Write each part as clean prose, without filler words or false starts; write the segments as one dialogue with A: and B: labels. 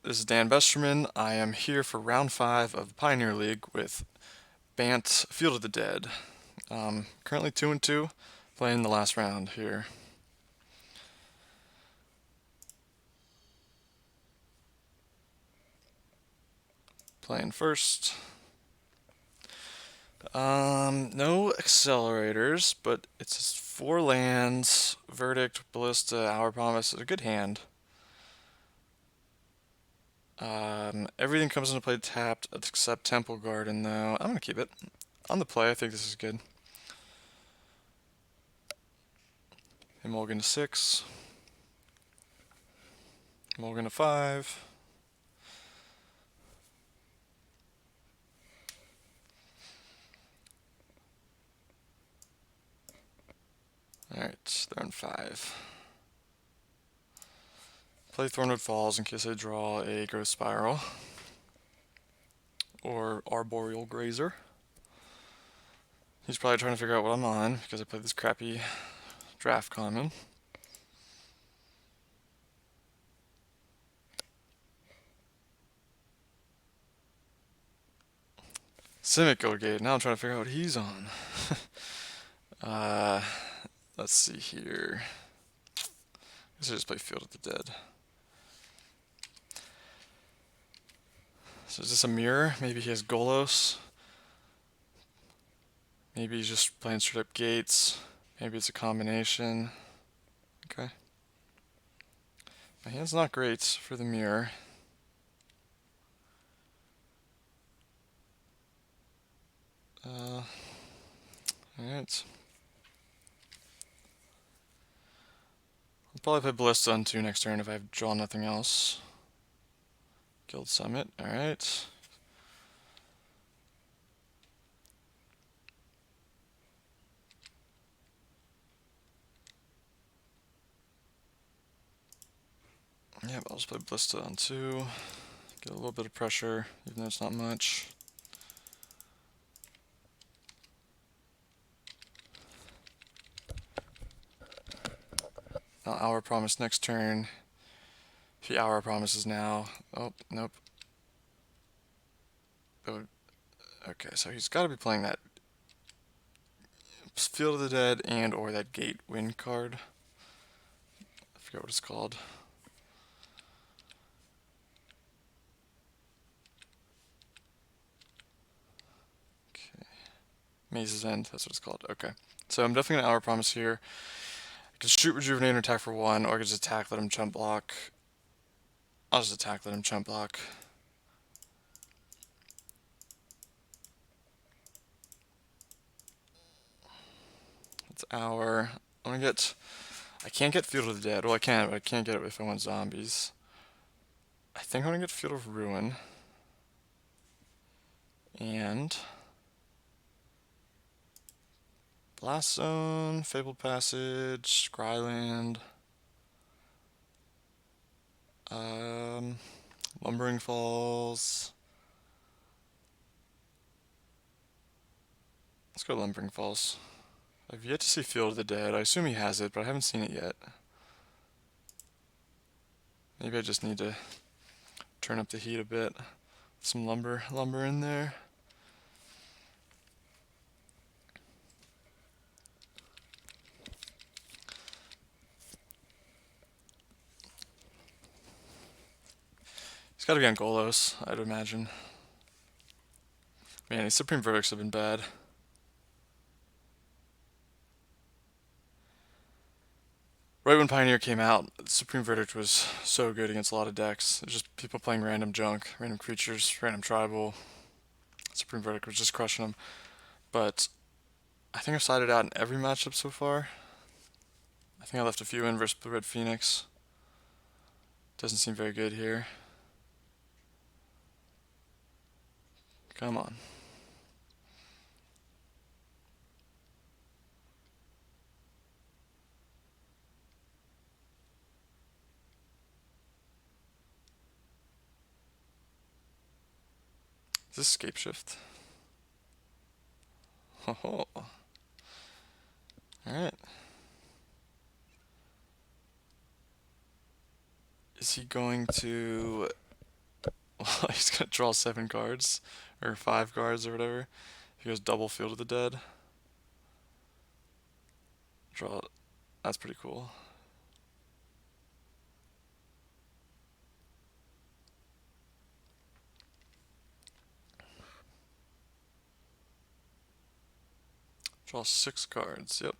A: This is Dan Besterman. I am here for round 5 of the Pioneer League with Bant Field of the Dead. Currently 2-2, playing the last round here. Playing first. No accelerators, but it's 4 lands, Verdict, Ballista, Hour Promise. It's a good hand. Everything comes into play tapped except Temple Garden, though. I'm going to keep it. On the play, I think this is good. Mulligan to 6. Mulligan to 5. Alright, they're on 5. Play Thornwood Falls in case I draw a Growth Spiral. Or Arboreal Grazer. He's probably trying to figure out what I'm on because I played this crappy draft common. Simic Gate. Now I'm trying to figure out what he's on. Let's see here. I guess I just play Field of the Dead. So is this a mirror? Maybe he has Golos. Maybe he's just playing straight up gates. Maybe it's a combination. Okay. My hand's not great for the mirror. Alright. I'll probably play Ballista on 2 next turn if I draw nothing else. Guild Summit, alright. Yep, I'll just play Ballista on 2. Get a little bit of pressure, even though it's not much. Now Hour Promise next turn. If he Hour Promises now. Oh, nope. Okay, so he's got to be playing that Field of the Dead and or that Gate Win card. I forget what it's called. Okay. Maze's End, that's what it's called. Okay. So I'm definitely going to Hour Promise here. I can shoot Rejuvenate and attack for 1, or I can just attack, let him chump block. I'll just attack, let him chump block. It's Hour. I'm gonna get... I can't get Field of the Dead. Well, I can, but I can't get it if I want zombies. I think I'm gonna get Field of Ruin. And... Blast Zone, Fabled Passage, Scryland, Lumbering Falls. Let's go Lumbering Falls. I've yet to see Field of the Dead. I assume he has it, but I haven't seen it yet. Maybe I just need to turn up the heat a bit. Some lumber in there. He's got to be on Golos, I'd imagine. Man, these Supreme Verdicts have been bad. Right when Pioneer came out, Supreme Verdict was so good against a lot of decks. It was just people playing random junk, random creatures, random tribal. Supreme Verdict was just crushing them. But I think I've sided out in every matchup so far. I think I left a few in versus Blue Red Phoenix. Doesn't seem very good here. Come on. Is this Scape Shift? Oh. Alright. Is he going to Well, he's gonna draw 7 cards, or 5 cards, or whatever. He goes double Field of the Dead. Draw. That's pretty cool. Draw 6 cards. Yep.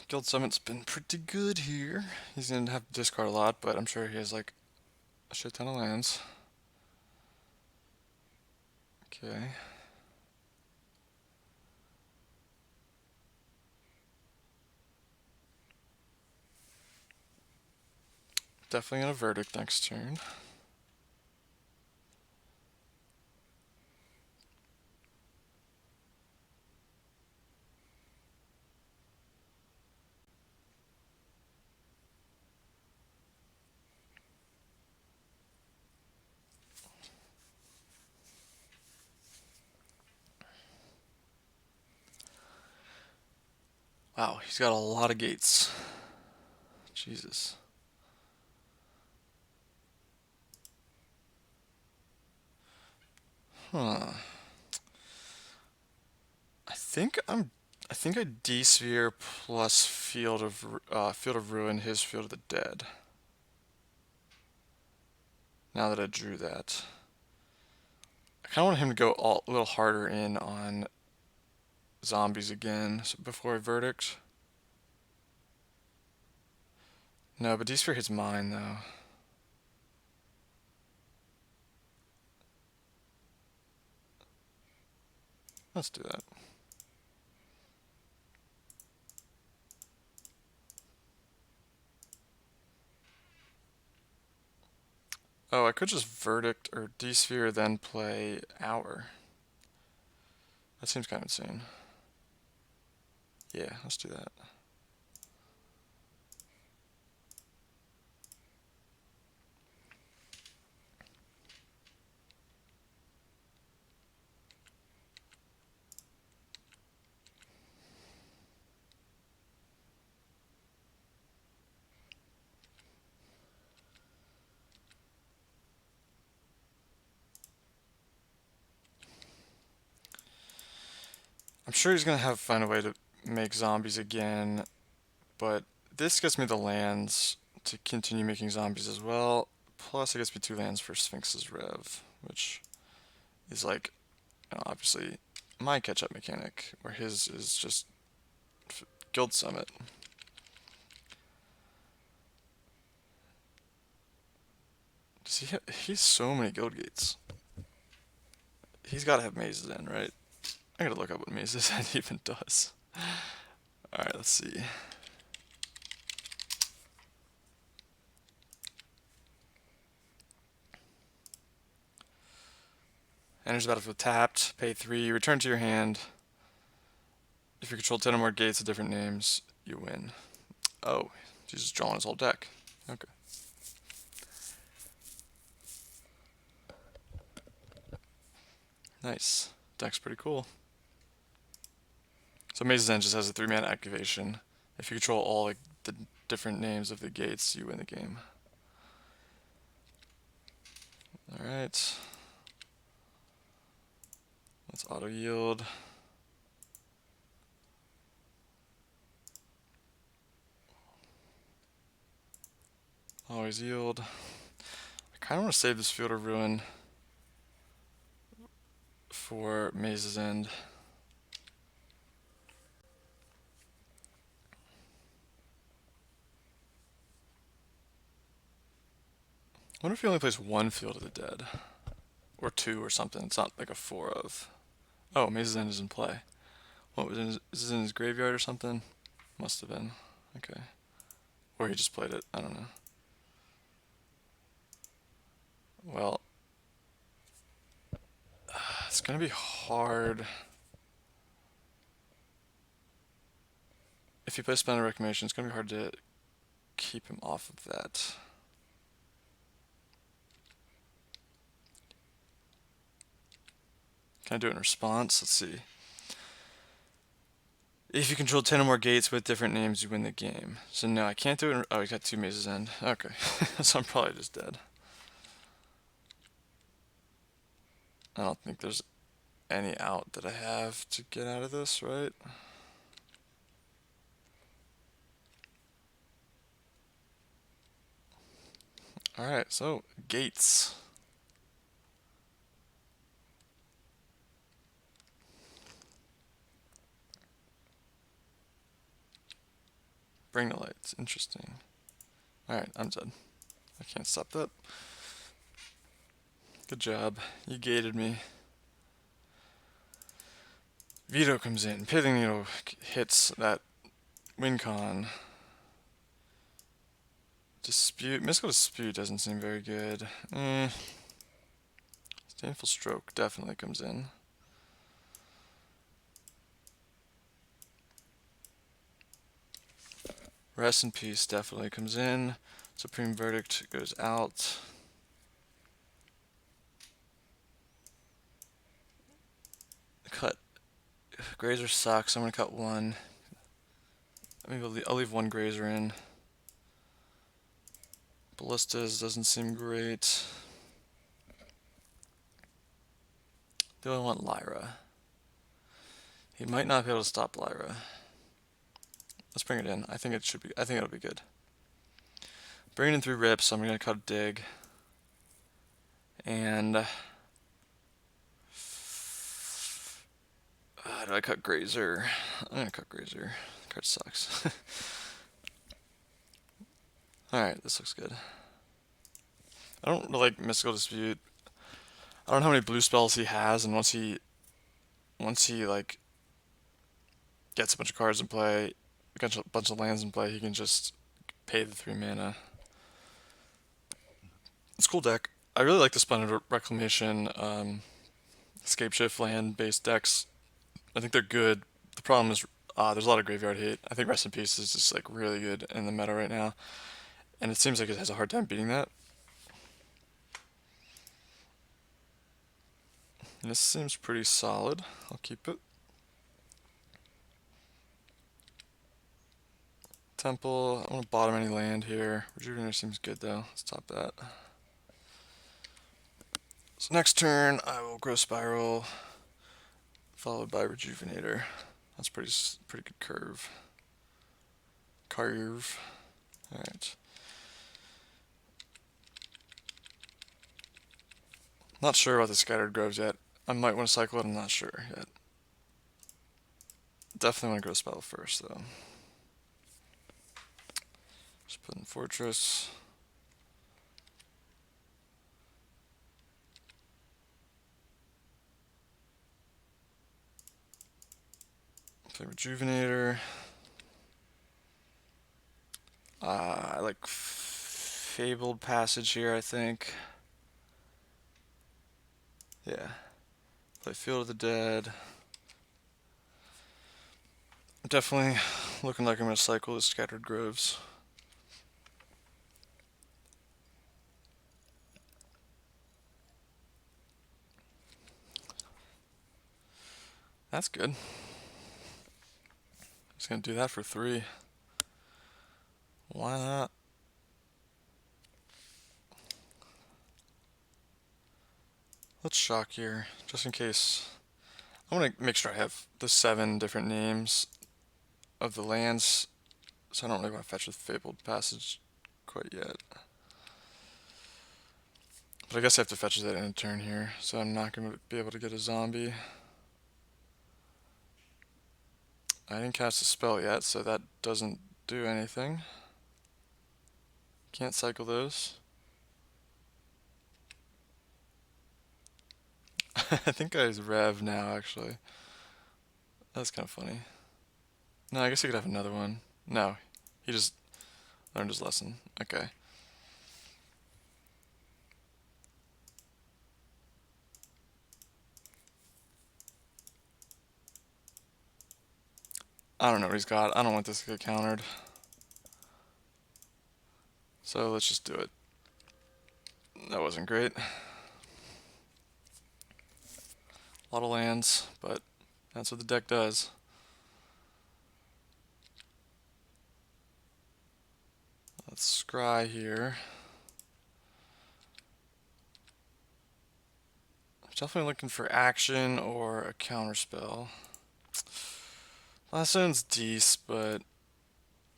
A: Guild Summit's been pretty good here. He's gonna have to discard a lot, but I'm sure he has like a shit ton of lands. Okay. Definitely gonna Verdict next turn. Wow, he's got a lot of gates. Jesus. Huh. I think I'm. I think I D-sphere plus Field of Ruin, his Field of the Dead. Now that I drew that, I kind of want him to go a little harder in on zombies again before Verdict. No, but D-sphere hits mine though. Let's do that. Oh, I could just Verdict or D-sphere then play Hour. That seems kind of insane. Yeah, let's do that. I'm sure he's gonna find a way to make zombies again, but this gets me the lands to continue making zombies as well. Plus, it gets me 2 lands for Sphinx's Rev, which is like, obviously my catch-up mechanic, where his is just Guild Summit. Does he has so many guild gates. He's got to have mazes in, right? I gotta look up what mazes in even does. Alright, let's see. Enters the battlefield tapped, pay 3, return to your hand. If you control 10 or more gates with different names, you win. Oh, he's just drawing his whole deck. Okay. Nice. Deck's pretty cool. So Maze's End just has a 3-mana activation. If you control all like the different names of the gates, you win the game. Alright. Let's auto yield. Always yield. I kind of want to save this Field of Ruin for Maze's End. I wonder if he only plays 1 Field of the Dead. Or 2 or something. It's not like a 4 of. Oh, Maze's End is in play. What was is this in his graveyard or something? Must have been. Okay. Or he just played it. I don't know. Well, it's gonna be hard. If you play Spend a Reclamation, it's gonna be hard to keep him off of that. Can I do it in response? Let's see. If you control 10 or more gates with different names, you win the game. So no, I can't do it. Oh, he got 2 mazes end. Okay, so I'm probably just dead. I don't think there's any out that I have to get out of this, right? Alright, so gates. Bring the lights. Interesting. Alright, I'm dead. I can't stop that. Good job. You gated me. Veto comes in. Pithing Needle hits that win con. Dispute. Mystical Dispute doesn't seem very good. Disdainful Stroke definitely comes in. Rest in Peace definitely comes in. Supreme Verdict goes out. Cut. Grazer sucks. I'm gonna cut one. Maybe I'll leave one Grazer in. Ballistas doesn't seem great. Do I want Lyra? He might not be able to stop Lyra. Let's bring it in. I think it should be. I think it'll be good. Bring it in 3 rips. So I'm gonna cut a dig. And do I cut Grazer? I'm gonna cut Grazer. The card sucks. Alright, this looks good. I don't really like Mystical Dispute. I don't know how many blue spells he has, and once he like gets a bunch of cards in play, a bunch of lands in play, he can just pay the 3 mana. It's a cool deck. I really like the Splendid Reclamation, Escape Shift land based decks. I think they're good. The problem is there's a lot of graveyard hate. I think Rest in Peace is just like really good in the meta right now, and it seems like it has a hard time beating that. This seems pretty solid. I'll keep it. Temple. I want to bottom any land here. Rejuvenator seems good though. Let's top that. So next turn I will Growth Spiral, followed by Rejuvenator. That's pretty good curve. Alright. Not sure about the Scattered Groves yet. I might want to cycle it, I'm not sure yet. Definitely want to Growth Spiral first though. Just put in Fortress. Play Rejuvenator. I like Fabled Passage here, I think. Yeah. Play Field of the Dead. Definitely looking like I'm going to cycle the Scattered Groves. That's good. Just going to do that for 3. Why not? Let's shock here, just in case. I want to make sure I have the 7 different names of the lands, so I don't really want to fetch with Fabled Passage quite yet. But I guess I have to fetch with it in a turn here, so I'm not going to be able to get a zombie. I didn't cast a spell yet, so that doesn't do anything. Can't cycle those. I think I rev now, actually. That's kind of funny. No, I guess he could have another one. No, he just learned his lesson. Okay. I don't know what he's got. I don't want this to get countered. So let's just do it. That wasn't great. A lot of lands, but that's what the deck does. Let's scry here. Definitely looking for action or a counterspell. Last one's decent, but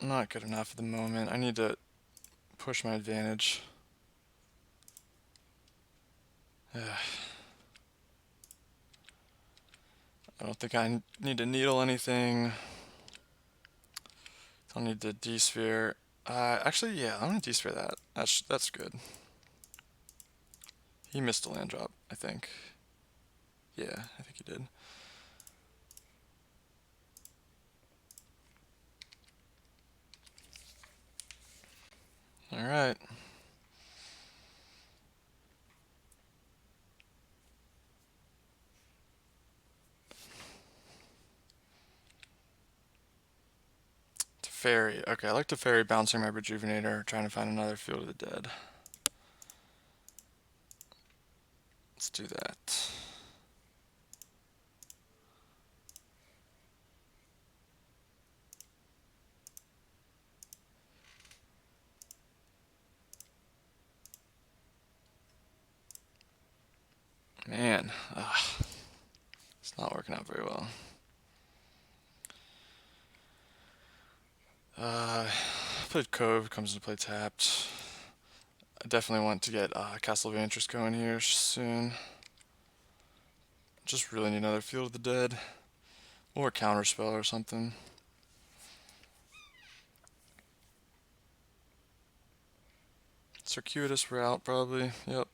A: not good enough at the moment. I need to push my advantage. I don't think I need to needle anything. Don't need to D-sphere. Actually, yeah, I'm gonna D-sphere that. That's good. He missed a land drop, I think. Yeah, I think he did. All right. Teferi. Okay, I like Teferi bouncing my Rejuvenator, trying to find another Field of the Dead. Let's do that. Man, it's not working out very well. Played Cove, comes into play tapped. I definitely want to get Castle of Interest going here soon. Just really need another Field of the Dead. Or Counterspell or something. Circuitous route, probably. Yep.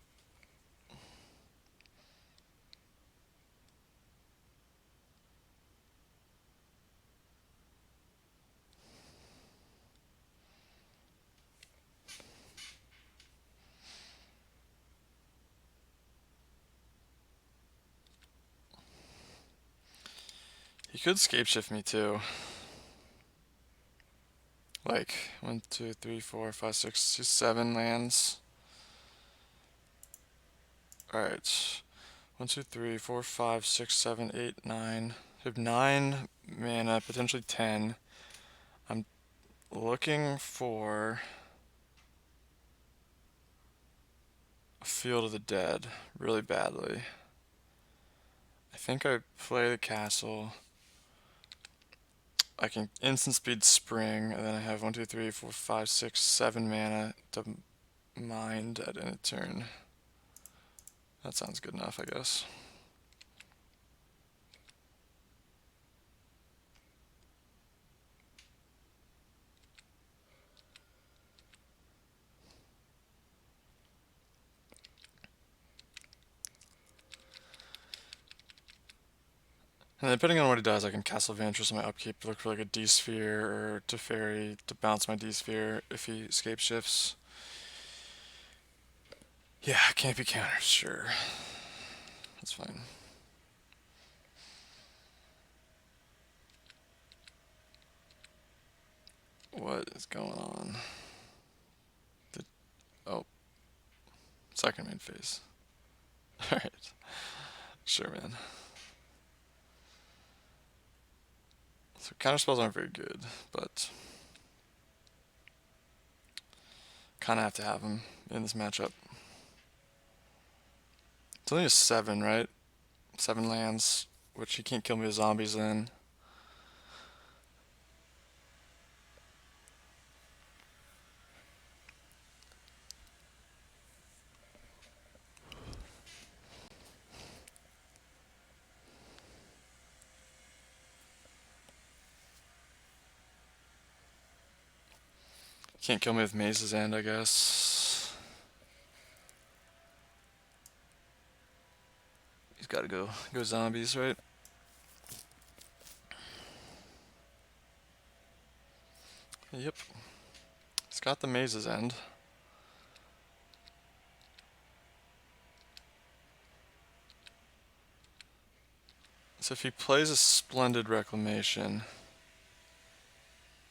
A: He could scape shift me too. Like 1, 2, 3, 4, 5, 6, 7 lands. Alright. 1, 2, 3, 4, 5, 6, 7, 8, 9. I have 9 mana, potentially 10. I'm looking for a Field of the Dead really badly. I think I play the castle. I can instant speed Spring, and then I have 1, 2, 3, 4, 5, 6, 7 mana to mind at any turn. That sounds good enough, I guess. And depending on what he does, I can Castle of Interest on my upkeep, look for like a D-Sphere or Teferi to bounce my D-Sphere if he escape shifts. Yeah, can't be counters, sure. That's fine. What is going on? Oh, second main phase. Alright. Sure, man. So counterspells aren't very good, but kind of have to have them in this matchup. It's only a 7, right? 7 lands, which he can't kill me with zombies in. Can't kill me with Maze's End, I guess. He's got to go zombies, right? Yep. He's got the Maze's End. So if he plays a Splendid Reclamation,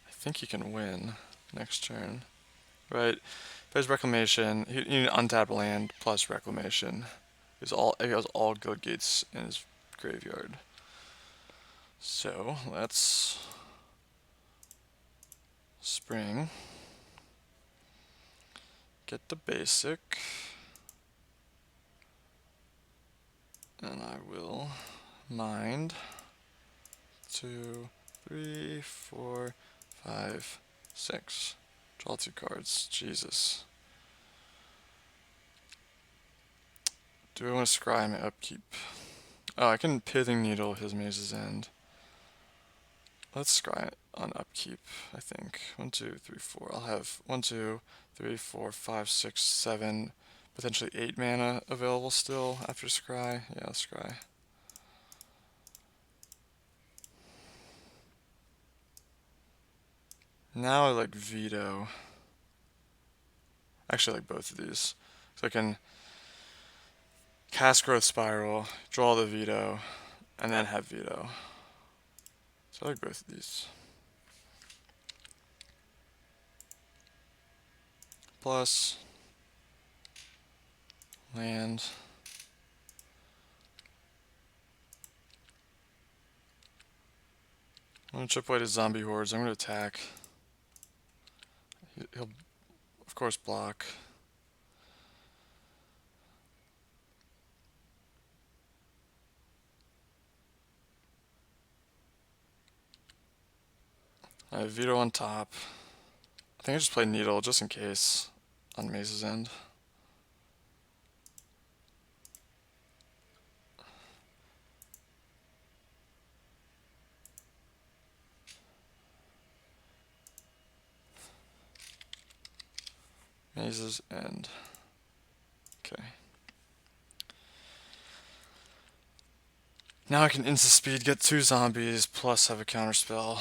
A: I think he can win next turn. Right? Plays Reclamation. You need untap land plus Reclamation. He has all Guild Gates in his graveyard. So let's spring. Get the basic. And I will mind 2, 3, 4, 5, 6. Draw 2 cards. Jesus. Do I want to scry my upkeep? Oh, I can Pithing Needle his Maze's End. Let's scry it on upkeep, I think. 1, 2, 3, 4. I'll have 1, 2, 3, 4, 5, 6, 7, potentially 8 mana available still after scry. Yeah, let's scry. Now I like veto. Actually, I like both of these. So I can cast Growth Spiral, draw the veto, and then have veto. So I like both of these. Plus land. I'm going to chip away his zombie hordes. I'm going to attack. He'll, of course, block. I have veto on top. I think I just play Needle just in case on Maze's End. Maze's End. Okay. Now I can insta-speed, get 2 zombies, plus have a counterspell.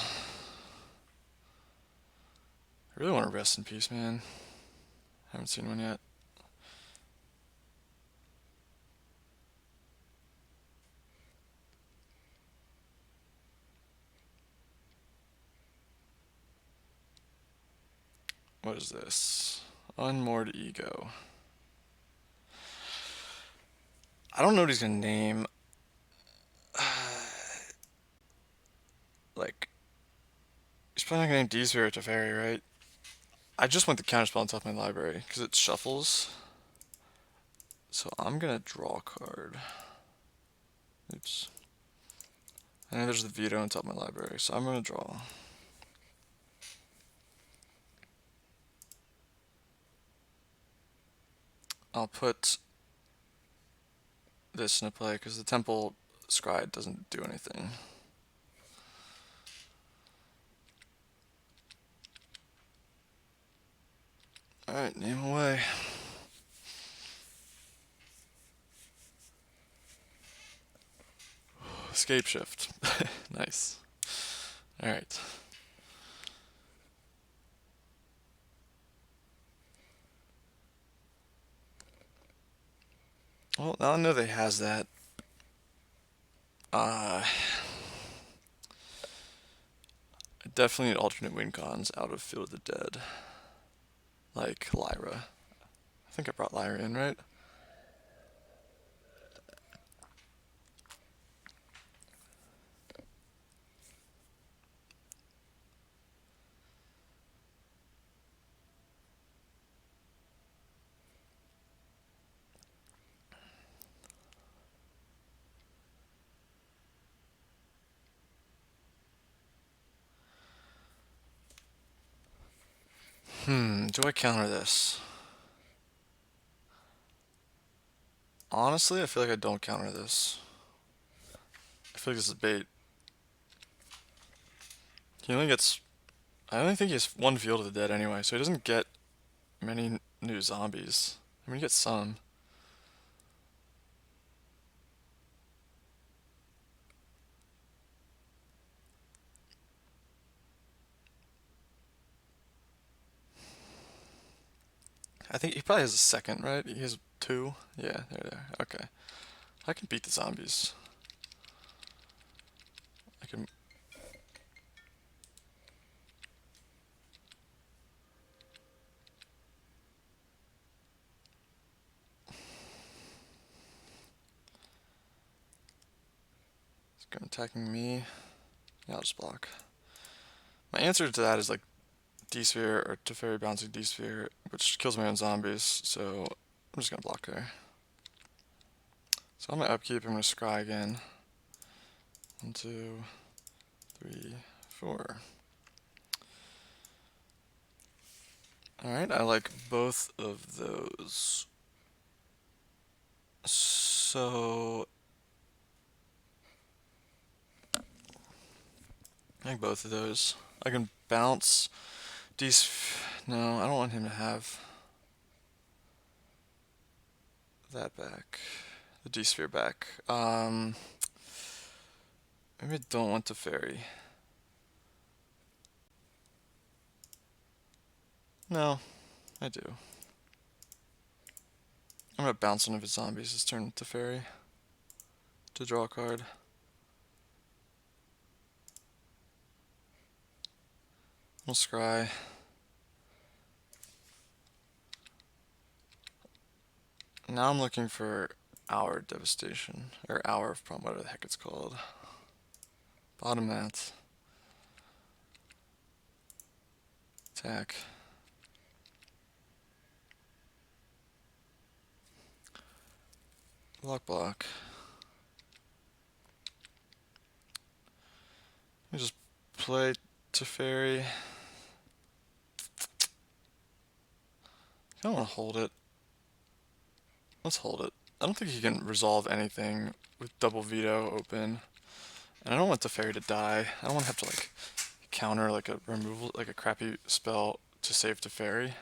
A: I really want to rest in peace, man. Haven't seen one yet. What is this? Unmoored Ego. I don't know what he's gonna name. Like, he's probably not gonna name D-Spirit Teferi, right? I just want the counterspell on top of my library, because it shuffles. So I'm gonna draw a card. Oops. I know there's the veto on top of my library, so I'm gonna draw. I'll put this into play, because the Temple Scry doesn't do anything. Alright, name away. Escape shift. Nice. Alright. Well, now I know they has that. I definitely need alternate win cons out of Field of the Dead. Like Lyra. I think I brought Lyra in, right? Do I counter this? Honestly, I feel like I don't counter this. I feel like this is bait. He only gets... I only think he has 1 Field of the Dead anyway, so he doesn't get many new zombies. I mean, he gets some. I think he probably has a second, right? He has 2? Yeah, there. Okay. I can beat the zombies. I can... attacking me. Yeah, I'll just block. My answer to that is like D-Sphere or Teferi bouncing D-Sphere, which kills my own zombies, so I'm just gonna block there. So on my upkeep, I'm gonna scry again. 1, 2, 3, 4. Alright, I like both of those. So I like both of those. I can bounce these. No, I don't want him to have that back. The D-Sphere back. Maybe I don't want the fairy. No, I do. I'm gonna bounce one of his zombies this turn to fairy to draw a card. We'll scry. Now I'm looking for Hour Devastation, or Hour of Prom, whatever the heck it's called. Bottom that. Attack. Block. Let me just play Teferi. I don't want to hold it. Let's hold it. I don't think he can resolve anything with double veto open. And I don't want Teferi to die. I don't want to have to like counter like a removal, like a crappy spell to save Teferi.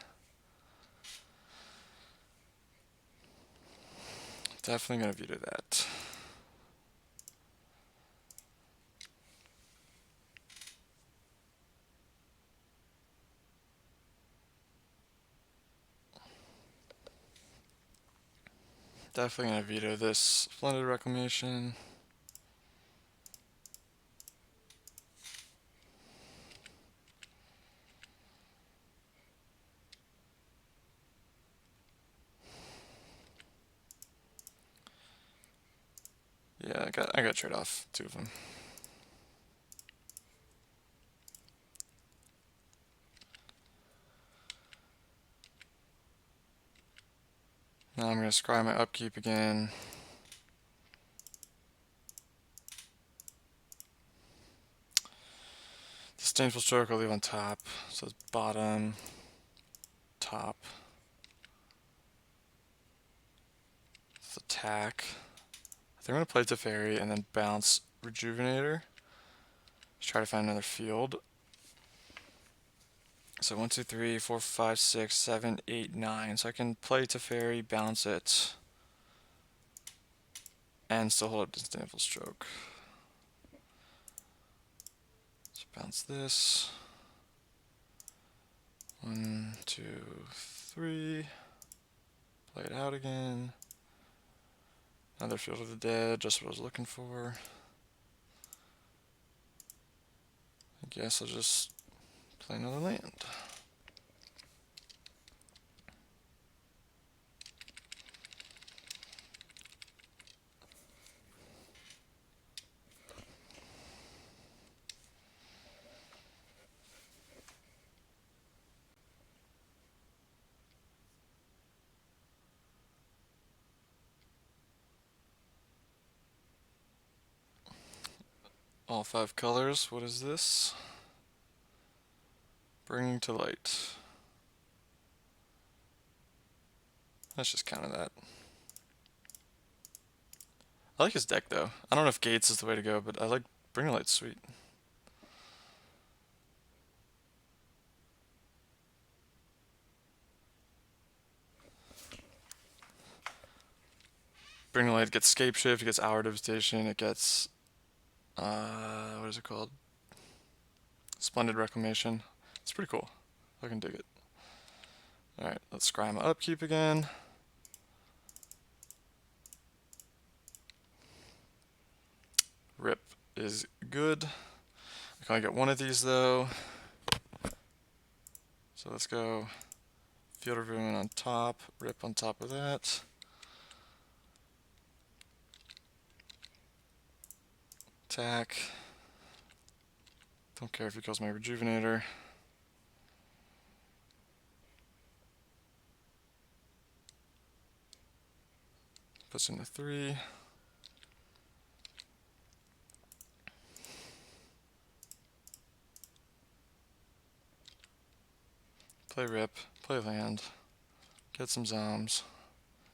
A: Definitely gonna veto that. Definitely gonna veto this Splendid Reclamation. Yeah, I got to trade off 2 of them. Now I'm gonna scry my upkeep again. Disdainful Stroke I'll leave on top. So it's bottom, top. It's attack. I think I'm gonna play Teferi and then bounce Rejuvenator. Just try to find another field. So 1, 2, 3, 4, 5, 6, 7, 8, 9. So I can play Teferi, bounce it, and still hold up Disdainful Stroke. So bounce this. 1, 2, 3. Play it out again. Another Field of the Dead, just what I was looking for. I guess I'll just play another land. All 5 colors. What is this? Bringing to Light. Let's just counter that. I like his deck though. I don't know if Gates is the way to go, but I like Bringing to Light's sweet. Bringing to Light gets Scape Shift, it gets Hour Devastation, it gets what is it called? Splendid Reclamation. It's pretty cool. I can dig it. Alright, let's scry my upkeep again. Rip is good. I can only get one of these though. So let's go Field of Ruin on top, Rip on top of that. attack. Don't care if he kills my Rejuvenator. Puts in the 3. Play Rip, play land, get some Zombs,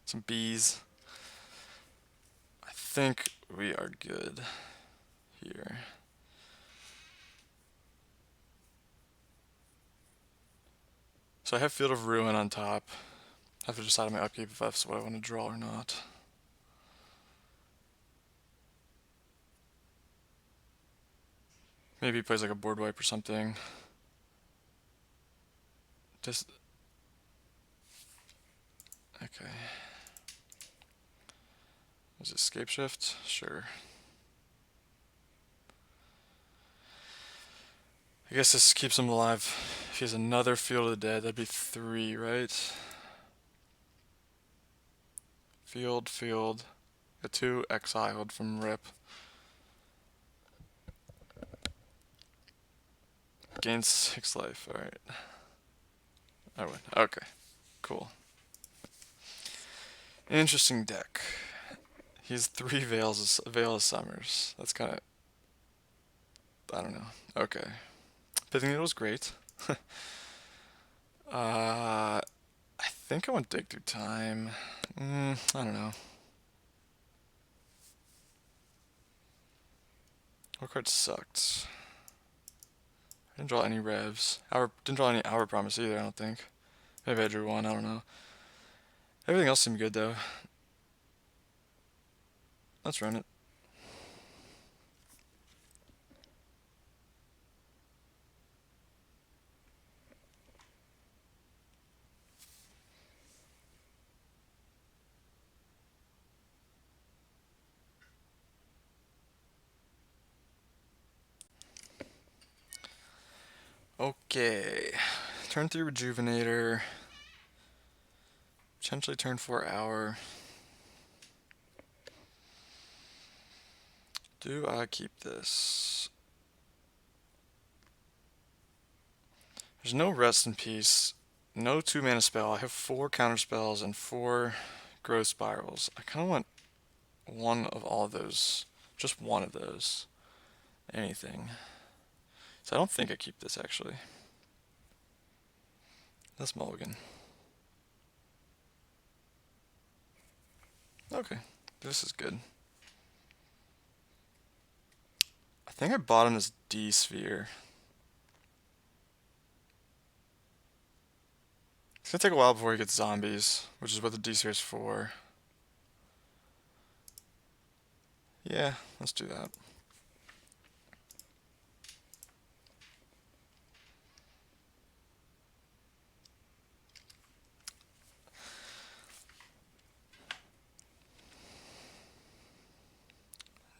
A: some Bees. I think we are good here. So I have Field of Ruin on top. I have to decide on my upkeep if that's what I want to draw or not. Maybe he plays like a board wipe or something. Just... Okay. Is it Escape Shift? Sure. I guess this keeps him alive. If he has another Field of the Dead, that'd be 3, right? Field. A 2 exiled from Rip. Gains 6 life, alright. I win. Okay. Cool. Interesting deck. He's 3 Veil of Summers. That's kind of... I don't know. Okay. Pithing Needle's great. I think I want Dig Through Time. I don't know. What card sucked? I didn't draw any Revs. Didn't draw any Hour Promise either, I don't think. Maybe I drew one, I don't know. Everything else seemed good though. Let's run it. Okay. Turn 3 Rejuvenator. Potentially turn 4 Hour. Do I keep this? There's no Rest in Peace. No 2-mana spell. I have 4 counter spells and 4 growth spirals. I kind of want one of all of those. Just one of those. Anything. So I don't think I keep this actually. That's mulligan. Okay, this is good. I think I bought him this D-Sphere. It's gonna take a while before he gets zombies, which is what the D-Sphere is for. Yeah, let's do that.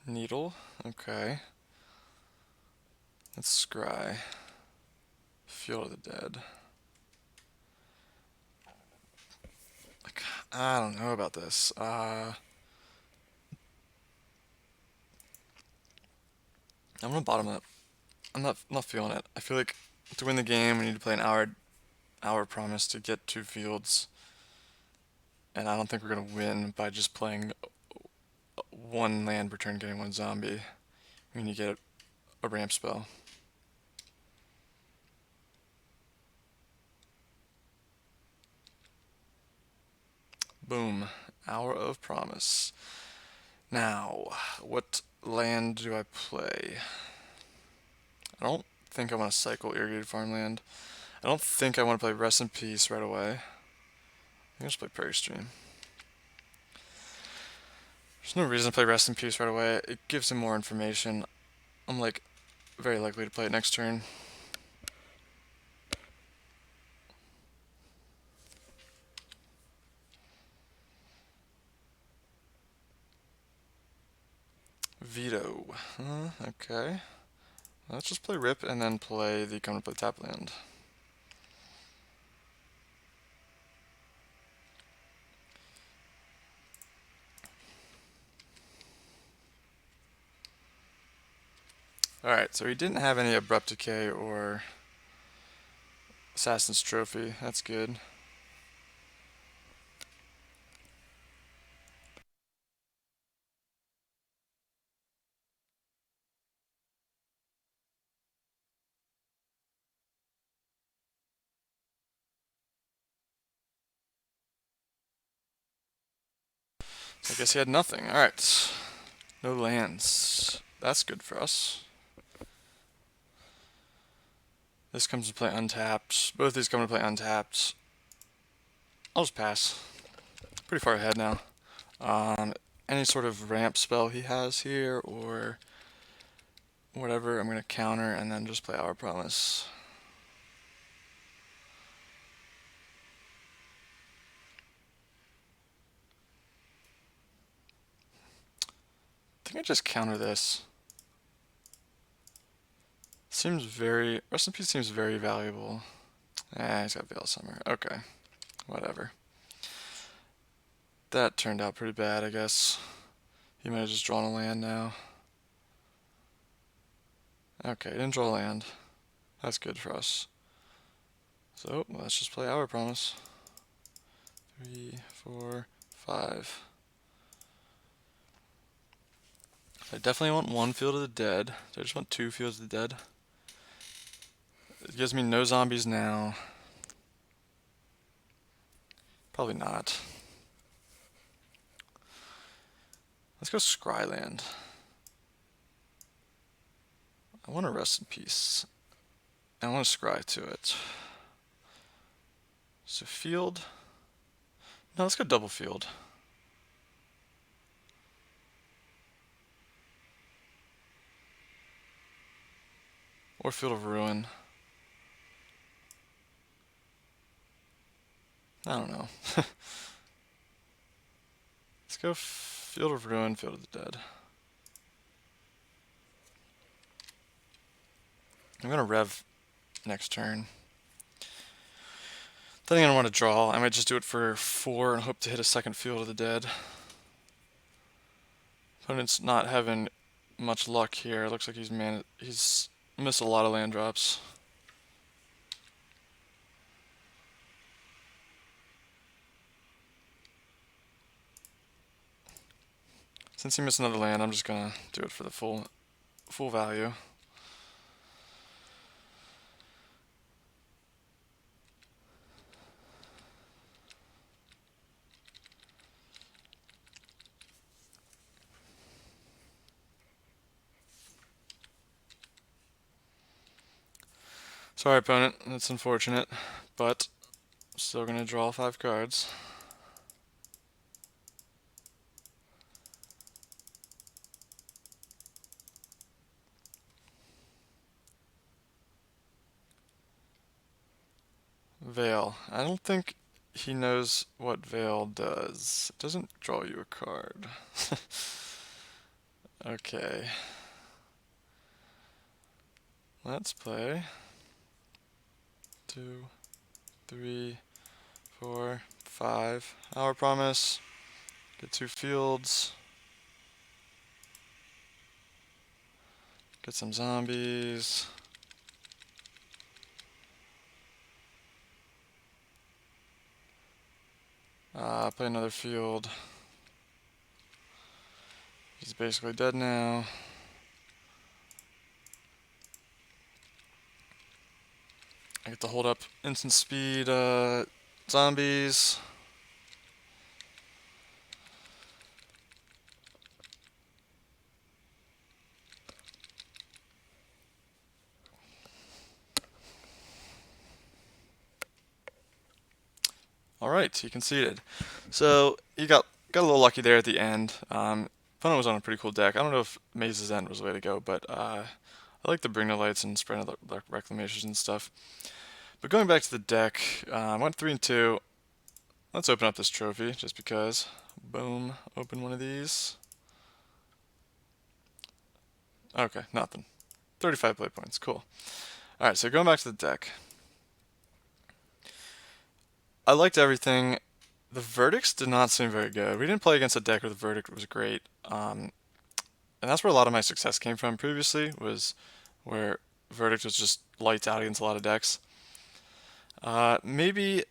A: Needle, okay. Let's scry. Field of the Dead. Like, I don't know about this. I'm gonna bottom up. I'm not feeling it. I feel like to win the game we need to play an hour promise to get 2 fields. And I don't think we're gonna win by just playing 1 land per turn, getting 1 zombie. We need to get a ramp spell. Boom. Hour of Promise. Now, what land do I play? I don't think I want to cycle Irrigated Farmland. I don't think I want to play Rest in Peace right away. I can just play Prairie Stream. There's no reason to play Rest in Peace right away. It gives him more information. I'm like very likely to play it next turn. Veto. Okay. Let's just play Rip and then play the come to play tap land. Alright, so he didn't have any Abrupt Decay or Assassin's Trophy. That's good. So I guess he had nothing. Alright. No lands. That's good for us. This comes to play untapped. Both these come to play untapped. I'll just pass. Pretty far ahead now. Any sort of ramp spell he has here or whatever, I'm going to counter and then just play Our Promise. I think I just counter this. Seems very... Rest in Peace seems very valuable. He's got Veil Summer. Okay. Whatever. That turned out pretty bad, I guess. He might have just drawn a land now. Okay, didn't draw a land. That's good for us. So, let's just play Our Promise. 3, 4, 5. I definitely want one Field of the Dead. Do I just want 2 Fields of the Dead? It gives me no zombies now. Probably not. Let's go Scryland. I want to Rest in Peace. I want to Scry to it. So field. No, let's go double field. Or Field of Ruin. I don't know. Let's go Field of Ruin, Field of the Dead. I'm gonna Rev next turn. Then I'm gonna want to draw. I might just do it for 4 and hope to hit a second Field of the Dead. Opponent's not having much luck here. Looks like he's missed a lot of land drops. Since he missed another land, I'm just gonna do it for the full value. Sorry, opponent. That's unfortunate, but still gonna draw 5 cards. Veil. I don't think he knows what Veil does. It doesn't draw you a card. Okay. Let's play 2, 3, 4, 5. Our Promise. Get 2 fields. Get some zombies. Play another field. He's basically dead now. I get to hold up instant speed zombies. Alright, he conceded. So he got a little lucky there at the end. Opponent was on a pretty cool deck. I don't know if Maze's End was the way to go, but I like the Bring the Lights and Spread the Reclamations and stuff. But going back to the deck, I went 3 and 2. Let's open up this trophy just because. Boom, open one of these. Okay, nothing. 35 play points, cool. Alright, so going back to the deck. I liked everything. The verdicts did not seem very good. We didn't play against a deck where the verdict was great. And that's where a lot of my success came from previously, was where Verdict was just lights out against a lot of decks. Maybe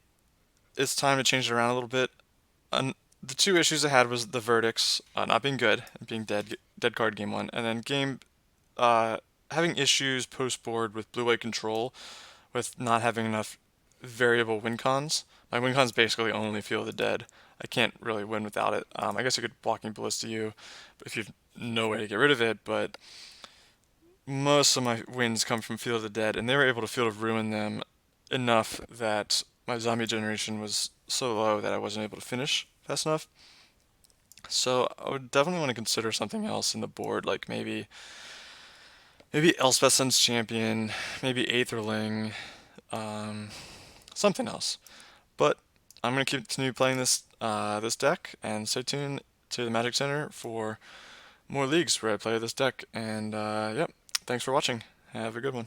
A: it's time to change it around a little bit. The two issues I had was the verdicts not being good, and being dead card game one, and then uh, having issues post board with blue white control, with not having enough variable win cons. My win cons basically only Feel the Dead. I can't really win without it. I guess I could Blocking Ballista you if you've no way to get rid of it, but most of my wins come from Field of the Dead, and they were able to Field of Ruin them enough that my zombie generation was so low that I wasn't able to finish fast enough. So I would definitely want to consider something else in the board, like maybe Elspeth Sun's Champion, maybe Aetherling, um, something else. But I'm gonna continue playing this deck, and stay tuned to the Magic Center for more leagues where I play this deck. And yep, thanks for watching. Have a good one.